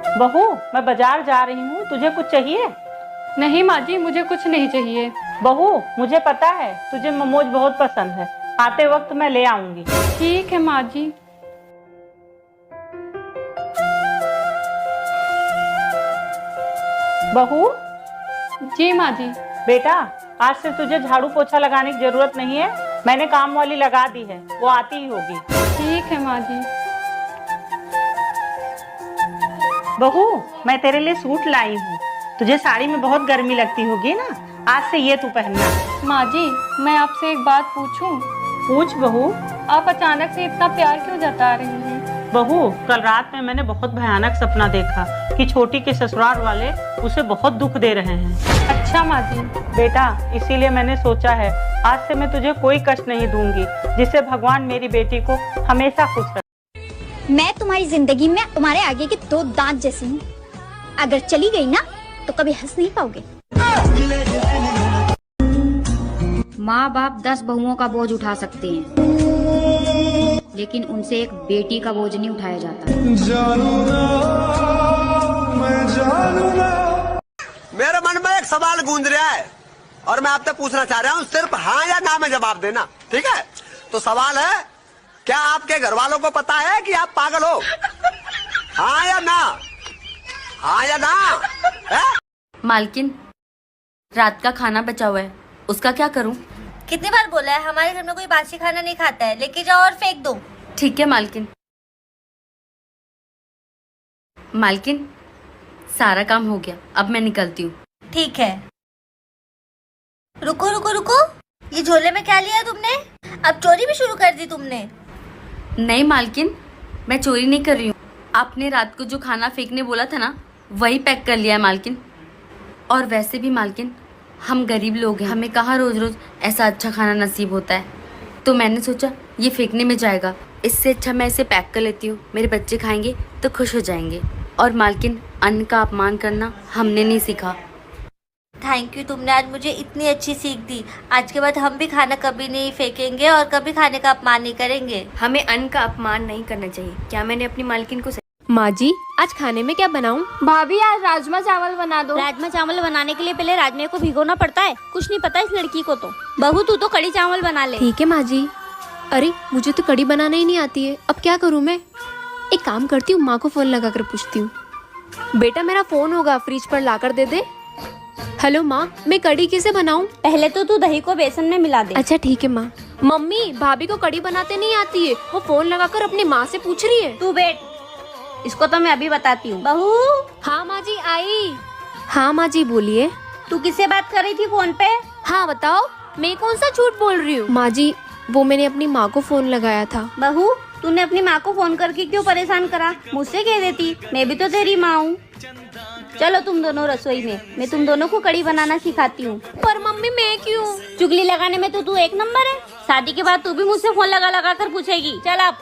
बहू, मैं बाजार जा रही हूँ, तुझे कुछ चाहिए? नहीं माँ जी, मुझे कुछ नहीं चाहिए। बहू, मुझे पता है तुझे मोमोज बहुत पसंद है, आते वक्त मैं ले आऊंगी। ठीक है माँ जी। बहू। जी माँ जी। बेटा, आज से तुझे झाड़ू पोछा लगाने की जरूरत नहीं है, मैंने काम वाली लगा दी है, वो आती ही होगी। ठीक है माँ जी। बहू, मैं तेरे लिए सूट लाई हूँ, तुझे साड़ी में बहुत गर्मी लगती होगी ना, आज से ये तू पहनना। माँ जी, मैं आपसे एक बात पूछूं? पूछ बहू। आप अचानक से इतना प्यार क्यों जता रही हैं? बहू, कल रात में मैंने बहुत भयानक सपना देखा कि छोटी के ससुराल वाले उसे बहुत दुख दे रहे हैं। अच्छा माँ जी। बेटा, इसीलिए मैंने सोचा है आज से मैं तुझे कोई कष्ट नहीं दूंगी, जिससे भगवान मेरी बेटी को हमेशा खुश रखे। मैं तुम्हारी जिंदगी में तुम्हारे आगे के दो दांत जैसी हूँ, अगर चली गई ना तो कभी हंस नहीं पाओगे। माँ बाप 10 बहुओं का बोझ उठा सकते हैं, लेकिन उनसे एक बेटी का बोझ नहीं उठाया जाता। मेरे मन में एक सवाल गूंज रहा है और मैं आपसे पूछना चाह रहा हूँ, सिर्फ हाँ या ना में जवाब देना, ठीक है? तो सवाल है, क्या आपके घर वालों को पता है कि आप पागल हो? हाँ या ना? हाँ या ना? है? मालकिन, रात का खाना बचा हुआ है, उसका क्या करूं? कितनी बार बोला है, हमारे घर में कोई बासी खाना नहीं खाता है, लेके जाओ और फेंक दो। ठीक है मालकिन। मालकिन, सारा काम हो गया, अब मैं निकलती हूँ। ठीक है। रुको रुको रुको, ये झोले में क्या लिया तुमने? अब चोरी भी शुरू कर दी तुमने? नहीं मालकिन, मैं चोरी नहीं कर रही हूँ, आपने रात को जो खाना फेंकने बोला था ना, वही पैक कर लिया है मालकिन। और वैसे भी मालकिन, हम गरीब लोग हैं, हमें कहाँ रोज रोज ऐसा अच्छा खाना नसीब होता है, तो मैंने सोचा ये फेंकने में जाएगा, इससे अच्छा मैं इसे पैक कर लेती हूँ, मेरे बच्चे खाएंगे तो खुश हो जाएंगे। और मालकिन, अन्न का अपमान करना हमने नहीं सीखा। थैंक यू, तुमने आज मुझे इतनी अच्छी सीख दी। आज के बाद हम भी खाना कभी नहीं फेंकेंगे और कभी खाने का अपमान नहीं करेंगे। हमें अन्न का अपमान नहीं करना चाहिए। क्या मैंने अपनी मालकिन को माँ जी, आज खाने में क्या बनाऊं? भाभी, आज राजमा चावल बना दो। राजमा चावल बनाने के लिए पहले राजमे को भिगोना पड़ता है, कुछ नहीं पता इस लड़की को तो। बहू, तू तो कड़ी चावल बना ले। ठीक है माँ जी। अरे, मुझे तो कड़ी बनाना ही नहीं आती है, अब क्या करूँ मैं? एक काम करती हूँ, माँ को फोन लगा कर पूछती हूँ। बेटा, मेरा फोन होगा, फ्रिज पर ला कर दे दे। हेलो माँ, मैं कड़ी कैसे बनाऊँ? पहले तो तू दही को बेसन में मिला दे। अच्छा ठीक है माँ। मम्मी, भाभी को कड़ी बनाते नहीं आती है, वो फोन लगा कर अपनी माँ से पूछ रही है। तू बैठ, इसको तो मैं अभी बताती हूँ। बहू। हाँ माँ जी, आई। हाँ माँ जी, बोलिए। तू किससे बात कर रही थी फोन पे? हाँ बताओ, मैं कौन सा झूठ बोल रही हूँ? माँ जी, वो मैंने अपनी माँ को फोन लगाया था। बहू, तूने अपनी माँ को फोन करके क्यों परेशान करा? मुझसे कह देती, मैं भी तो तेरी माँ हूँ। चलो तुम दोनों रसोई में, मैं तुम दोनों को कड़ी बनाना सिखाती हूँ। पर मम्मी, मैं क्यों? चुगली लगाने में तो तू एक नंबर है। शादी के बाद तू भी मुझसे फोन लगा लगा कर पूछेगी। चल अब।